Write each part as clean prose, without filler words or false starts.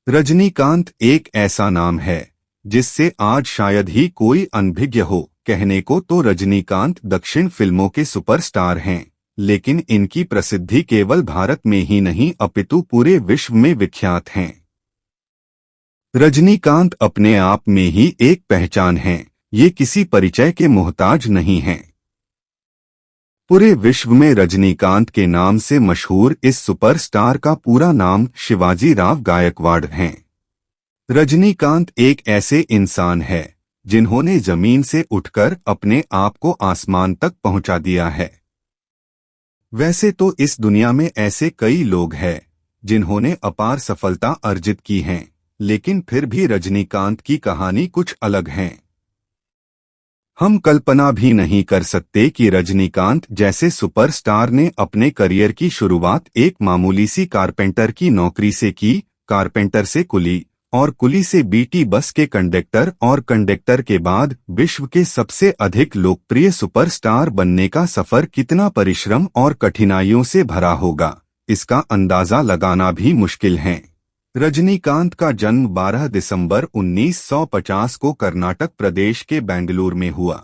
रजनीकांत एक ऐसा नाम है जिससे आज शायद ही कोई अनभिज्ञ हो। कहने को तो रजनीकांत दक्षिण फिल्मों के सुपरस्टार हैं, लेकिन इनकी प्रसिद्धि केवल भारत में ही नहीं अपितु पूरे विश्व में विख्यात हैं। रजनीकांत अपने आप में ही एक पहचान है, ये किसी परिचय के मोहताज नहीं हैं। पूरे विश्व में रजनीकांत के नाम से मशहूर इस सुपरस्टार का पूरा नाम शिवाजी राव गायकवाड़ है। रजनीकांत एक ऐसे इंसान है जिन्होंने जमीन से उठकर अपने आप को आसमान तक पहुंचा दिया है। वैसे तो इस दुनिया में ऐसे कई लोग हैं जिन्होंने अपार सफलता अर्जित की है, लेकिन फिर भी रजनीकांत की कहानी कुछ अलग है। हम कल्पना भी नहीं कर सकते कि रजनीकांत जैसे सुपरस्टार ने अपने करियर की शुरुआत एक मामूली सी कारपेंटर की नौकरी से की। कारपेंटर से कुली और कुली से बीटी बस के कंडक्टर और कंडक्टर के बाद विश्व के सबसे अधिक लोकप्रिय सुपरस्टार बनने का सफर कितना परिश्रम और कठिनाइयों से भरा होगा, इसका अंदाजा लगाना भी मुश्किल है। रजनीकांत का जन्म 12 दिसंबर 1950 को कर्नाटक प्रदेश के बेंगलुरु में हुआ।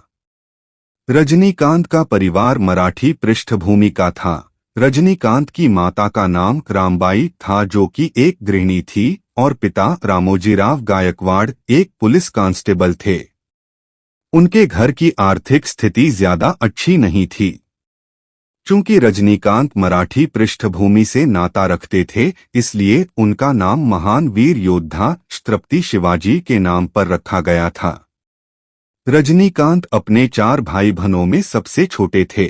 रजनीकांत का परिवार मराठी पृष्ठभूमि का था। रजनीकांत की माता का नाम रामबाई था, जो कि एक गृहिणी थी, और पिता रामोजीराव गायकवाड़ एक पुलिस कांस्टेबल थे। उनके घर की आर्थिक स्थिति ज्यादा अच्छी नहीं थी। चूंकि रजनीकांत मराठी पृष्ठभूमि से नाता रखते थे, इसलिए उनका नाम महान वीर योद्धा छत्रपति शिवाजी के नाम पर रखा गया था। रजनीकांत अपने 4 भाई बहनों में सबसे छोटे थे।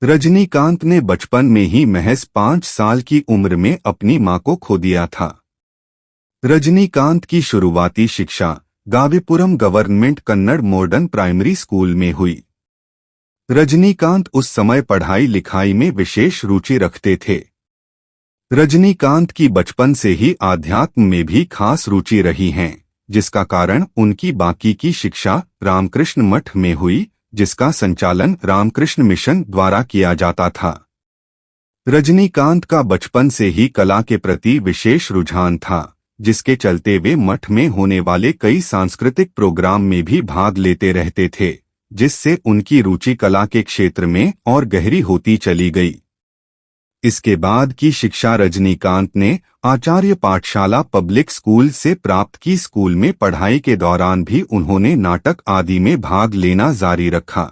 रजनीकांत ने बचपन में ही महज 5 साल की उम्र में अपनी मां को खो दिया था। रजनीकांत की शुरुआती शिक्षा Gavipuram government Kannada modern primary school में हुई। रजनीकांत उस समय पढ़ाई लिखाई में विशेष रुचि रखते थे। रजनीकांत की बचपन से ही आध्यात्म में भी खास रुचि रही है, जिसका कारण उनकी बाकी की शिक्षा रामकृष्ण मठ में हुई, जिसका संचालन रामकृष्ण मिशन द्वारा किया जाता था। रजनीकांत का बचपन से ही कला के प्रति विशेष रुझान था, जिसके चलते वे मठ में होने वाले कई सांस्कृतिक प्रोग्राम में भी भाग लेते रहते थे, जिससे उनकी रुचि कला के क्षेत्र में और गहरी होती चली गई। इसके बाद की शिक्षा रजनीकांत ने आचार्य पाठशाला पब्लिक स्कूल से प्राप्त की। स्कूल में पढ़ाई के दौरान भी उन्होंने नाटक आदि में भाग लेना जारी रखा।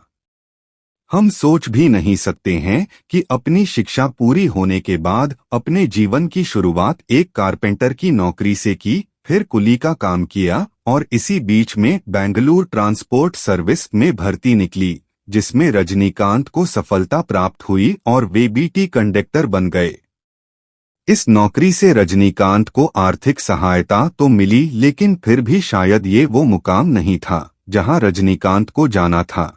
हम सोच भी नहीं सकते हैं कि अपनी शिक्षा पूरी होने के बाद अपने जीवन की शुरुआत एक कारपेंटर की नौकरी से की, फिर कुली का काम किया और इसी बीच में बेंगलुरु ट्रांसपोर्ट सर्विस में भर्ती निकली, जिसमें रजनीकांत को सफलता प्राप्त हुई और वे बीटी कंडक्टर बन गए। इस नौकरी से रजनीकांत को आर्थिक सहायता तो मिली, लेकिन फिर भी शायद ये वो मुकाम नहीं था जहां रजनीकांत को जाना था।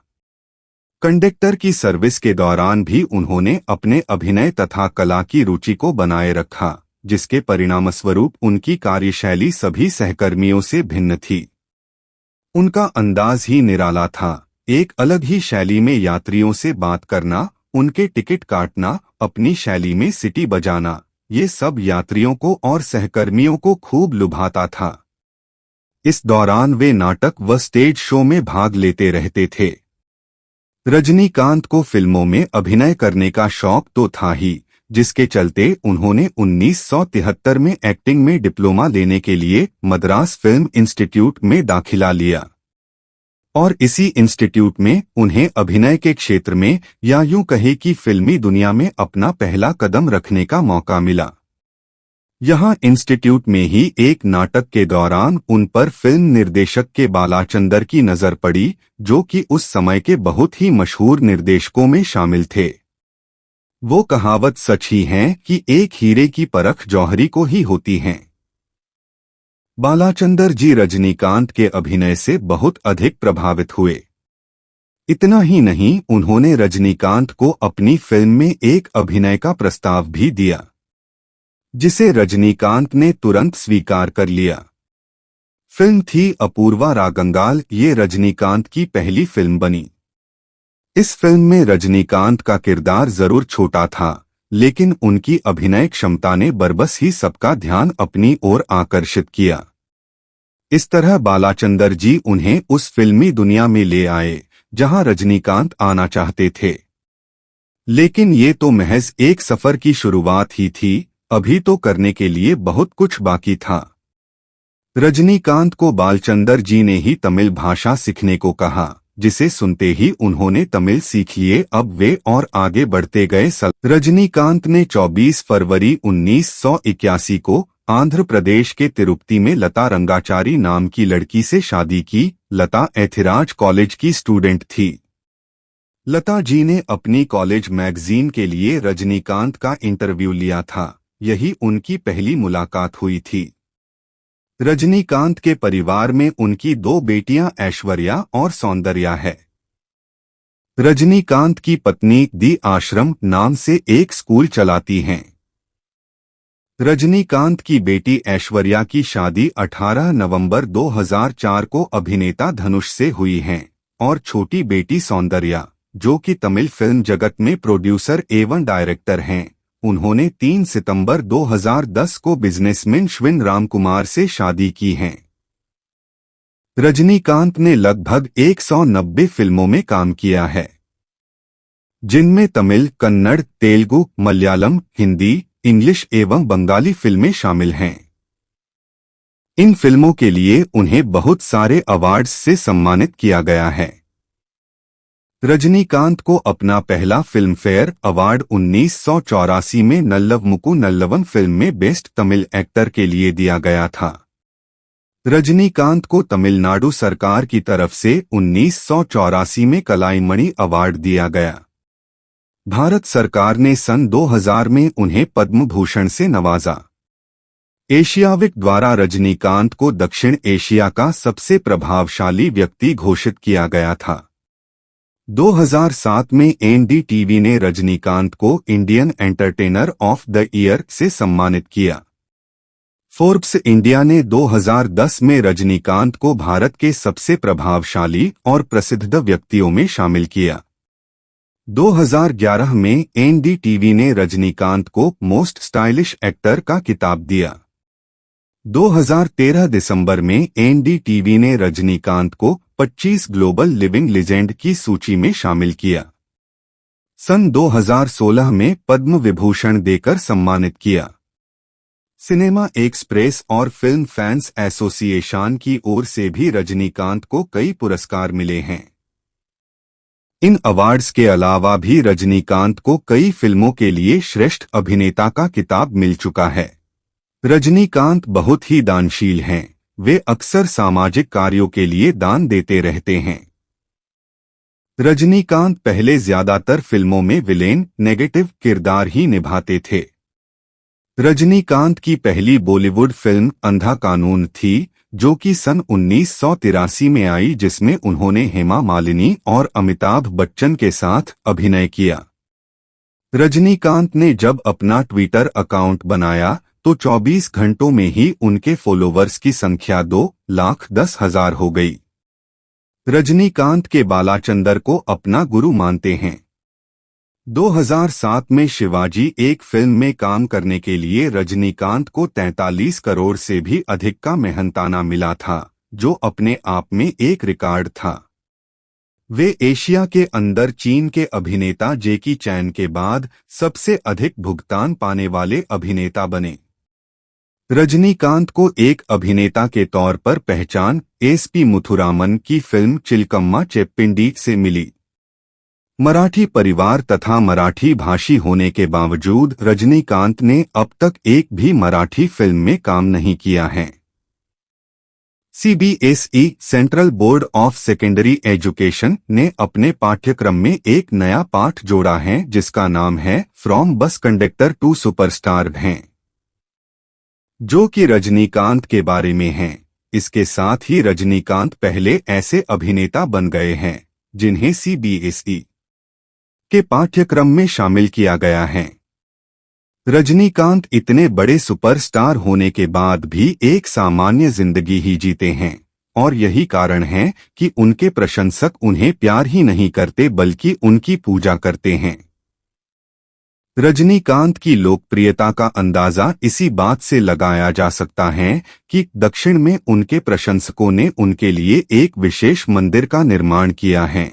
कंडक्टर की सर्विस के दौरान भी उन्होंने अपने अभिनय तथा कला की रुचि को बनाए रखा, जिसके परिणामस्वरूप उनकी कार्यशैली सभी सहकर्मियों से भिन्न थी। उनका अंदाज ही निराला था। एक अलग ही शैली में यात्रियों से बात करना, उनके टिकट काटना, अपनी शैली में सीटी बजाना, ये सब यात्रियों को और सहकर्मियों को खूब लुभाता था। इस दौरान वे नाटक व स्टेज शो में भाग लेते रहते थे। रजनीकांत को फिल्मों में अभिनय करने का शौक तो था ही, जिसके चलते उन्होंने 1973 में एक्टिंग में डिप्लोमा लेने के लिए मद्रास फिल्म इंस्टीट्यूट में दाखिला लिया और इसी इंस्टीट्यूट में उन्हें अभिनय के क्षेत्र में, या यूं कहे कि फिल्मी दुनिया में अपना पहला कदम रखने का मौका मिला। यहाँ इंस्टीट्यूट में ही एक नाटक के दौरान उन पर फिल्म निर्देशक के बालाचंदर की नजर पड़ी, जो कि उस समय के बहुत ही मशहूर निर्देशकों में शामिल थे। वो कहावत सच ही है कि एक हीरे की परख जौहरी को ही होती है। बालाचंदर जी रजनीकांत के अभिनय से बहुत अधिक प्रभावित हुए। इतना ही नहीं, उन्होंने रजनीकांत को अपनी फिल्म में एक अभिनय का प्रस्ताव भी दिया, जिसे रजनीकांत ने तुरंत स्वीकार कर लिया। फिल्म थी अपूर्वा रागंगाल। ये रजनीकांत की पहली फिल्म बनी। इस फिल्म में रजनीकांत का किरदार जरूर छोटा था, लेकिन उनकी अभिनय क्षमता ने बरबस ही सबका ध्यान अपनी ओर आकर्षित किया। इस तरह बालाचंदर जी उन्हें उस फिल्मी दुनिया में ले आए जहां रजनीकांत आना चाहते थे। लेकिन ये तो महज एक सफर की शुरुआत ही थी, अभी तो करने के लिए बहुत कुछ बाकी था। रजनीकांत को बालचंदर जी ने ही तमिल भाषा सीखने को कहा, जिसे सुनते ही उन्होंने तमिल सीख लिए। अब वे और आगे बढ़ते गए। रजनीकांत ने 24 फरवरी 1981 को आंध्र प्रदेश के तिरुपति में लता रंगाचारी नाम की लड़की से शादी की। लता एथिराज कॉलेज की स्टूडेंट थी। लता जी ने अपनी कॉलेज मैगजीन के लिए रजनीकांत का इंटरव्यू लिया था। यही उनकी पहली मुलाकात हुई थी। रजनीकांत के परिवार में उनकी 2 बेटियां ऐश्वर्या और सौंदर्या है। रजनीकांत की पत्नी दी आश्रम नाम से एक स्कूल चलाती हैं। रजनीकांत की बेटी ऐश्वर्या की शादी 18 नवंबर 2004 को अभिनेता धनुष से हुई है और छोटी बेटी सौंदर्या, जो कि तमिल फिल्म जगत में प्रोड्यूसर एवं डायरेक्टर हैं, उन्होंने 3 सितंबर 2010 को बिजनेसमैन श्विन रामकुमार से शादी की है। रजनीकांत ने लगभग 190 फिल्मों में काम किया है, जिनमें तमिल, कन्नड़, तेलुगु, मलयालम, हिंदी, इंग्लिश एवं बंगाली फिल्में शामिल हैं। इन फिल्मों के लिए उन्हें बहुत सारे अवार्ड्स से सम्मानित किया गया है। रजनीकांत को अपना पहला फिल्म फेयर अवार्ड 1984 में नल्लवमुकु नल्लवन फिल्म में बेस्ट तमिल एक्टर के लिए दिया गया था। रजनीकांत को तमिलनाडु सरकार की तरफ से 1984 में कलाईमणि अवार्ड दिया गया। भारत सरकार ने सन 2000 में उन्हें पद्म भूषण से नवाजा। एशियाविक द्वारा रजनीकांत को दक्षिण एशिया का सबसे प्रभावशाली व्यक्ति घोषित किया गया था। 2007 में एनडीटीवी ने रजनीकांत को Indian entertainer of the year से सम्मानित किया। फोर्ब्स इंडिया ने 2010 में रजनीकांत को भारत के सबसे प्रभावशाली और प्रसिद्ध व्यक्तियों में शामिल किया। 2011 में एनडीटीवी ने रजनीकांत को मोस्ट स्टाइलिश एक्टर का खिताब दिया। 2013 दिसंबर में एनडीटीवी ने रजनीकांत को 25 ग्लोबल लिविंग लीजेंड की सूची में शामिल किया। सन 2016 में पद्म विभूषण देकर सम्मानित किया। सिनेमा एक्सप्रेस और फिल्म फैंस एसोसिएशन की ओर से भी रजनीकांत को कई पुरस्कार मिले हैं। इन अवार्ड्स के अलावा भी रजनीकांत को कई फिल्मों के लिए श्रेष्ठ अभिनेता का खिताब मिल चुका है। रजनीकांत बहुत ही दानशील हैं। वे अक्सर सामाजिक कार्यों के लिए दान देते रहते हैं। रजनीकांत पहले ज्यादातर फिल्मों में विलेन नेगेटिव किरदार ही निभाते थे। रजनीकांत की पहली बॉलीवुड फिल्म अंधा कानून थी, जो कि सन 1983 में आई, जिसमें उन्होंने हेमा मालिनी और अमिताभ बच्चन के साथ अभिनय किया। रजनीकांत ने जब अपना ट्विटर अकाउंट बनाया तो 24 घंटों में ही उनके फॉलोवर्स की संख्या 2,10,000 हो गई। रजनीकांत के बालाचंदर को अपना गुरु मानते हैं। 2007 में शिवाजी एक फिल्म में काम करने के लिए रजनीकांत को 43 करोड़ से भी अधिक का मेहनताना मिला था, जो अपने आप में एक रिकॉर्ड था। वे एशिया के अंदर चीन के अभिनेता जैकी चैन के बाद सबसे अधिक भुगतान पाने वाले अभिनेता बने। रजनीकांत को एक अभिनेता के तौर पर पहचान एसपी मुथुरामन की फिल्म चिलकम्मा चेप्पिंडी से मिली। मराठी परिवार तथा मराठी भाषी होने के बावजूद रजनीकांत ने अब तक एक भी मराठी फिल्म में काम नहीं किया है। CBSE central board of secondary education ने अपने पाठ्यक्रम में एक नया पाठ जोड़ा है, जिसका नाम है from bus conductor to superstar है, जो कि रजनीकांत के बारे में है। इसके साथ ही रजनीकांत पहले ऐसे अभिनेता बन गए हैं जिन्हें सीबीएसई के पाठ्यक्रम में शामिल किया गया है। रजनीकांत इतने बड़े सुपरस्टार होने के बाद भी एक सामान्य जिंदगी ही जीते हैं, और यही कारण है कि उनके प्रशंसक उन्हें प्यार ही नहीं करते बल्कि उनकी पूजा करते हैं। रजनीकांत की लोकप्रियता का अंदाजा इसी बात से लगाया जा सकता है कि दक्षिण में उनके प्रशंसकों ने उनके लिए एक विशेष मंदिर का निर्माण किया है।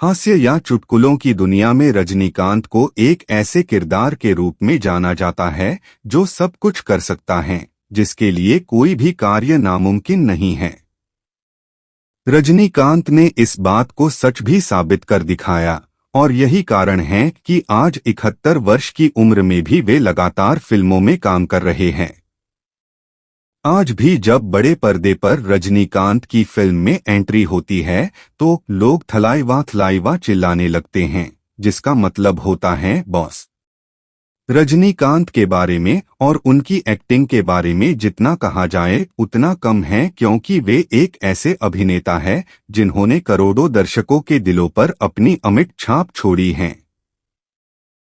हास्य या चुटकुलों की दुनिया में रजनीकांत को एक ऐसे किरदार के रूप में जाना जाता है जो सब कुछ कर सकता है, जिसके लिए कोई भी कार्य नामुमकिन नहीं है। रजनीकांत ने इस बात को सच भी साबित कर दिखाया, और यही कारण है कि आज 71 वर्ष की उम्र में भी वे लगातार फिल्मों में काम कर रहे हैं। आज भी जब बड़े पर्दे पर रजनीकांत की फिल्म में एंट्री होती है तो लोग थलाइवा चिल्लाने लगते हैं, जिसका मतलब होता है बॉस। रजनीकांत के बारे में और उनकी एक्टिंग के बारे में जितना कहा जाए उतना कम है, क्योंकि वे एक ऐसे अभिनेता हैं जिन्होंने करोड़ों दर्शकों के दिलों पर अपनी अमिट छाप छोड़ी है।